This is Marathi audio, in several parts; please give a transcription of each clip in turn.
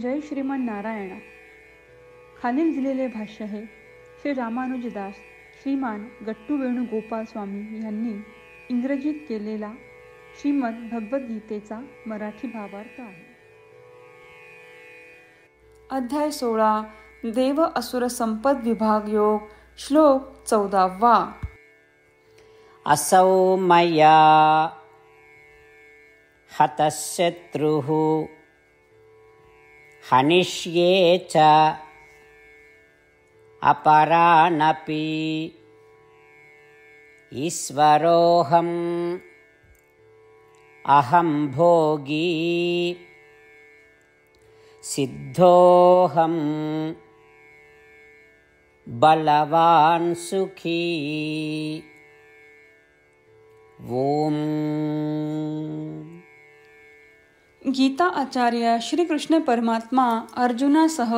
जय श्रीमन नारायण. खालील दिलेले भाष्य हे श्री रामानुजदास श्रीमान गट्टू वेणुगोपाल स्वामी यांनी इंग्रजीत केलेला श्रीमद भगवद्गीतेचा मराठी भावार्थ आहे. अध्याय 16 देव असुर संपद विभाग योग. श्लोक 14. असौ मया हतशत्रुः हनिष्ये च अपरानपि ईश्वरोऽहम् अहं भोगी सिद्धोऽहं बलवान् सुखी. ओम. गीता आचार्य श्रीकृष्ण परमात्मा अर्जुनासह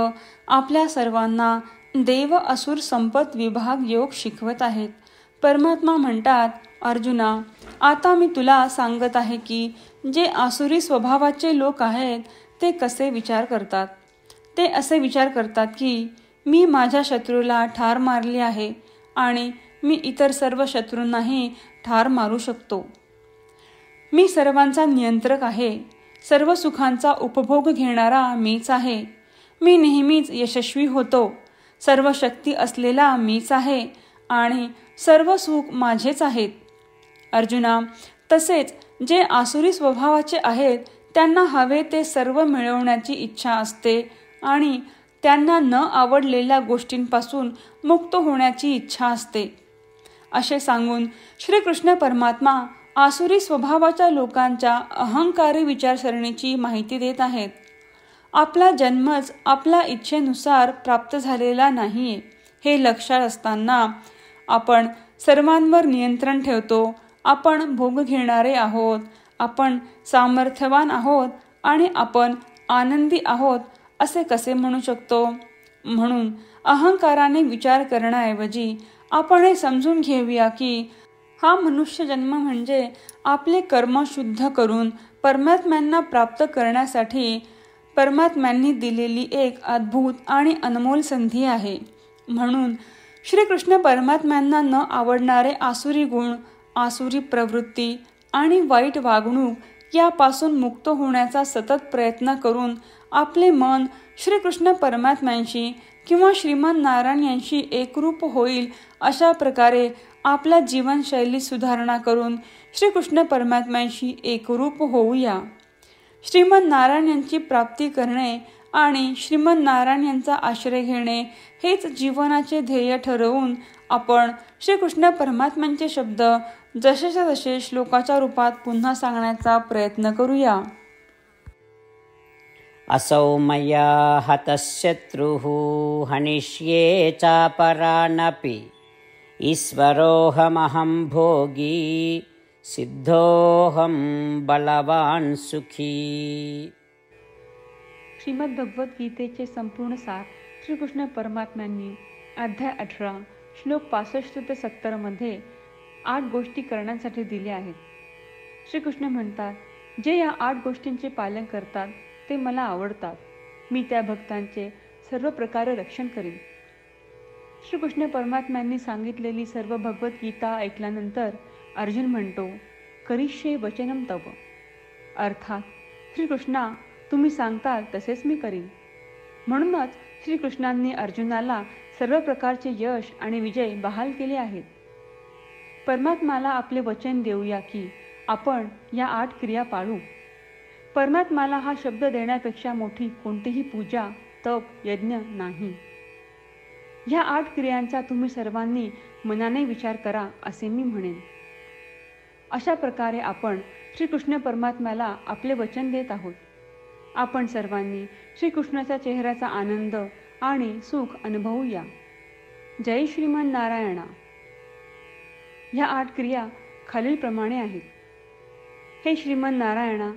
आपल्या सर्वांना देव असुर संपत विभाग योग शिकवत आहेत. परमात्मा म्हणतात, अर्जुना, आता मी तुला सांगत आहे की जे आसुरी स्वभावाचे लोक आहेत ते कसे विचार करतात. ते असे विचार करतात की मी माझ्या शत्रूला ठार मारली आहे आणि मी इतर सर्व शत्रूंनाही ठार मारू शकतो. मी सर्वांचा नियंत्रक आहे. सर्व सुखांचा उपभोग घेणारा मीच आहे. मी नेहमीच यशस्वी होतो. सर्व शक्ती असलेला मीच आहे आणि सर्व सुख माझेच आहेत. अर्जुना, तसेच जे आसुरी स्वभावाचे आहेत त्यांना हवे ते सर्व मिळवण्याची इच्छा असते आणि त्यांना न आवडलेल्या गोष्टींपासून मुक्त होण्याची इच्छा असते. असे सांगून श्रीकृष्ण परमात्मा आसुरी स्वभावाच्या लोकांच्या अहंकारी विचारसरणीची माहिती देत आहेत. आपला जन्मच आपल्या इच्छेनुसार प्राप्त झालेला नाहीये हे लक्षात असताना आपण सर्वांवर नियंत्रण ठेवतो. आपण भोग घेणारे आहोत. आपण सामर्थ्यवान आहोत आणि आपण आनंदी आहोत असे कसे म्हणू शकतो. म्हणून अहंकाराने विचार करण्याऐवजी आपण हे समजून घेऊया की हा मनुष्य जन्म म्हणजे आपले कर्म शुद्ध करून परमात्म्यांना प्राप्त करण्यासाठी परमात्म्यांनी दिलेली एक अद्भुत आणि अनमोल संधी आहे. म्हणून श्रीकृष्ण परमात्म्यांना न आवडणारे आसुरी गुण, आसुरी प्रवृत्ती आणि वाईट वागणूक यापासून मुक्त होण्याचा सतत प्रयत्न करून आपले मन श्रीकृष्ण परमात्म्यांशी किंवा श्रीमन नारायण यांशी एकरूप होईल अशा प्रकारे आपल्या जीवनशैली सुधारणा करून श्रीकृष्ण परमात्म्यांशी एकरूप होऊया. श्रीमन नारायण यांची प्राप्ती करणे आणि श्रीमन नारायण यांचा आश्रय घेणे हेच जीवनाचे ध्येय ठरवून आपण श्रीकृष्ण परमात्म्यांचे शब्द जसेच्या तसे श्लोकाच्या रूपात पुन्हा सांगण्याचा प्रयत्न करूया. असौ मया हतशत्रुः हनिष्ये चापरानपि ईश्वरोऽहमहं भोगी सिद्धोऽहं बलवान सुखी. श्रीमद भगवद्गीतेचे संपूर्ण सार श्रीकृष्ण परमात्म्यांनी अध्याय 18 श्लोक 65 ते 70 मध्ये 8 गोष्टी करण्यासाठी दिल्या आहेत. श्रीकृष्ण म्हणतात, जे या 8 गोष्टींचे पालन करतात ते मला आवडतात. मी त्या भक्तांचे सर्व प्रकारे रक्षण करीन. श्रीकृष्ण परमात्म्यांनी सांगितलेली सर्व भगवद्गीता ऐकल्यानंतर अर्जुन म्हणतो, करिष्ये वचनम तव. अर्थात श्रीकृष्णा, तुम्ही सांगताल तसेच मी करीन. म्हणूनच श्रीकृष्णांनी अर्जुनाला सर्व प्रकारचे यश आणि विजय बहाल केले आहेत. परमात्म्याला आपले वचन देऊया की आपण या 8 क्रिया पाळू. परमात्म्याला हा शब्द देण्यापेक्षा मोठी कोणतीही पूजा, तप, यज्ञ नाही. ह्या 8 क्रियांचा तुम्ही सर्वांनी मनाने विचार करा असे मी म्हणेन. अशा प्रकारे आपण श्रीकृष्ण परमात्म्याला आपले वचन देत आहोत. आपण सर्वांनी श्रीकृष्णाच्या चेहऱ्याचा आनंद आणि सुख अनुभवूया. जय श्रीमन नारायणा. ह्या 8 क्रिया खालीलप्रमाणे आहेत. हे श्रीमन नारायणा,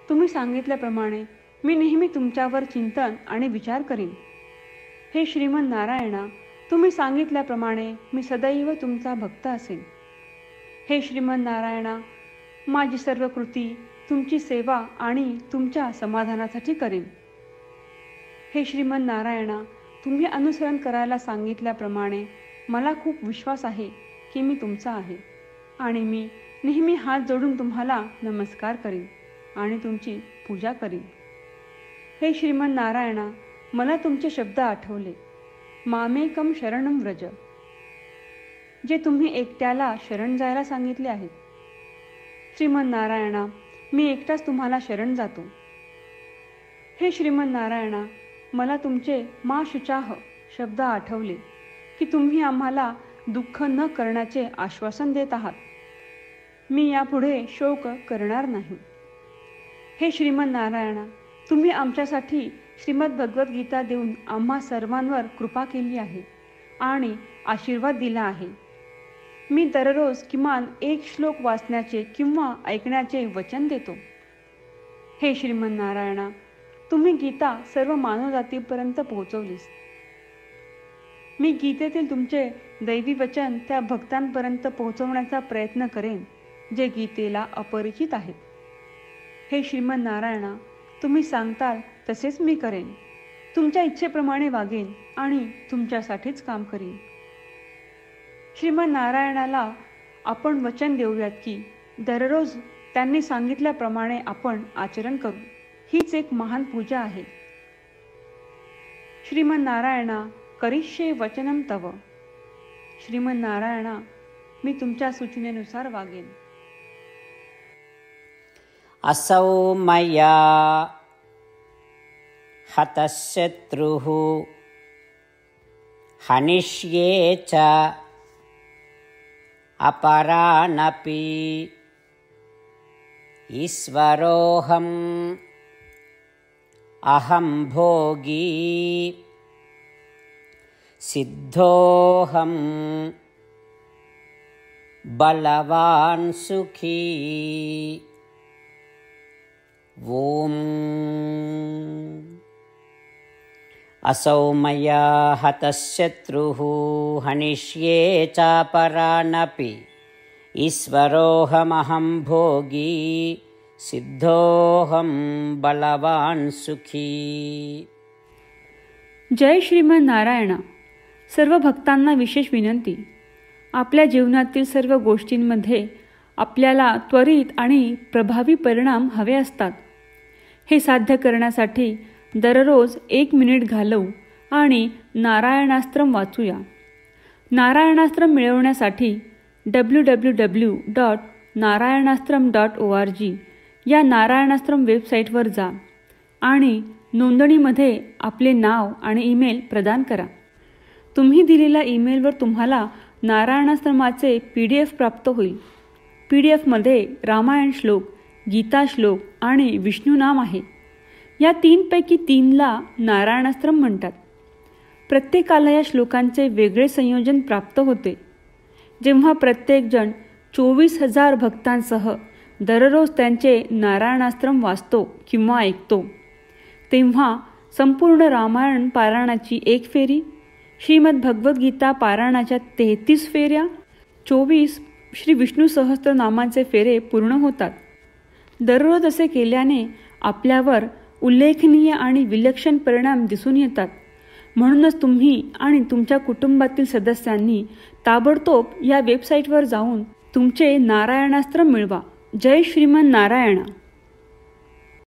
तुम्ही सांगितल्याप्रमाणे मी नेहमी तुमच्यावर चिंतन आणि विचार करीन. हे श्रीमन नारायणा, तुम्ही सांगितल्याप्रमाणे मी सदैव तुमचा भक्त असेन. हे श्रीमन नारायणा, माझी सर्व कृती तुमची सेवा आणि तुमच्या समाधानासाठी करेन. हे श्रीमन नारायणा, तुम्ही अनुसरण करायला सांगितल्याप्रमाणे मला खूप विश्वास आहे की मी तुमचा आहे आणि मी नेहमी हात जोडून तुम्हाला नमस्कार करीन आणि तुमची पूजा करीन. हे श्रीमन नारायणा, मला तुमचे शब्द आठवले. मामेकम शरणम व्रज, जे तुम्ही एकट्याला शरण जायला सांगितले आहेत. श्रीमन नारायणा, मी एकटाच तुम्हाला शरण जातो. हे श्रीमन नारायणा, मला तुमचे मा शुचाह शब्द आठवले की तुम्ही आम्हाला दुःख न करण्याचे आश्वासन देत आहात. मी यापुढे शोक करणार नाही. हे श्रीमन नारायणा, तुम्ही आमच्यासाठी श्रीमद भगवद्गीता देऊन आम्हा सर्वांवर कृपा केली आहे आणि आशीर्वाद दिला आहे. मी दररोज किमान 1 श्लोक वाचण्याचे किंवा ऐकण्याचे वचन देतो. हे श्रीमन नारायणा, तुम्ही गीता सर्व मानवजातीपर्यंत पोहोचवलीस. मी गीतेतील तुमचे दैवी वचन त्या भक्तांपर्यंत पोहोचवण्याचा प्रयत्न करेन जे गीतेला अपरिचित आहेत. हे श्रीमन नारायणा, तुम्ही सांगताल तसेच मी करेन. तुमच्या इच्छेप्रमाणे वागेन आणि तुमच्यासाठीच काम करीन. श्रीमन नारायणाला आपण वचन देऊयात की दररोज त्यांनी सांगितल्याप्रमाणे आपण आचरण करू. हीच एक महान पूजा आहे. श्रीमन नारायणा, करिष्ये वचनम तव. श्रीमन नारायणा, मी तुमच्या सूचनेनुसार वागेन. असौ मया हतशत्रुः हनिष्ये च अपरानपि ईश्वरोऽहम् अहं भोगी सिद्धोऽहं बलवान् सुखी. ॐ असौ मया हतशत्रुः हनिष्ये चापरानपि ईश्वरोऽहमहं भोगी सिद्धोऽहं बलवान् सुखी. जय श्रीमन नारायणा. सर्व भक्तांना विशेष विनंती. आपल्या जीवनातील सर्व गोष्टींमध्ये आपल्याला त्वरित आणि प्रभावी परिणाम हवे असतात. हे साध्य करण्यासाठी दररोज 1 मिनिट घालवू आणि नारायणास्त्रम वाचूया. नारायणास्त्रम मिळवण्यासाठी www.narayanaastram.org या नारायणास्त्रम वेबसाईटवर जा आणि नोंदणीमध्ये आपले नाव आणि ईमेल प्रदान करा. तुम्ही दिलेल्या ईमेलवर तुम्हाला नारायणास्त्रमाचे PDF प्राप्त होईल. PDFमध्ये रामायण श्लोक, गीता श्लोक आणि विष्णू नाम आहे. या 3पैकी 3ला नारायणास्त्रम म्हणतात. प्रत्येकाला या श्लोकांचे वेगळे संयोजन प्राप्त होते. जेव्हा प्रत्येकजण 24,000 भक्तांसह दररोज त्यांचे नारायणास्त्रम वाचतो किंवा ऐकतो, तेव्हा संपूर्ण रामायण पारायणाची 1 फेरी, श्रीमद भगवद्गीता पारायणाच्या 33 फेऱ्या, 24 श्री विष्णू सहस्त्रनामांचे फेरे पूर्ण होतात. दररोज असे केल्याने आपल्यावर उल्लेखनीय आणि विलक्षण परिणाम दिसून येतात. म्हणूनच तुम्ही आणि तुमच्या कुटुंबातील सदस्यांनी ताबडतोब या वेबसाईटवर जाऊन तुमचे नारायणास्त्र मिळवा. जय श्रीमन नारायणा.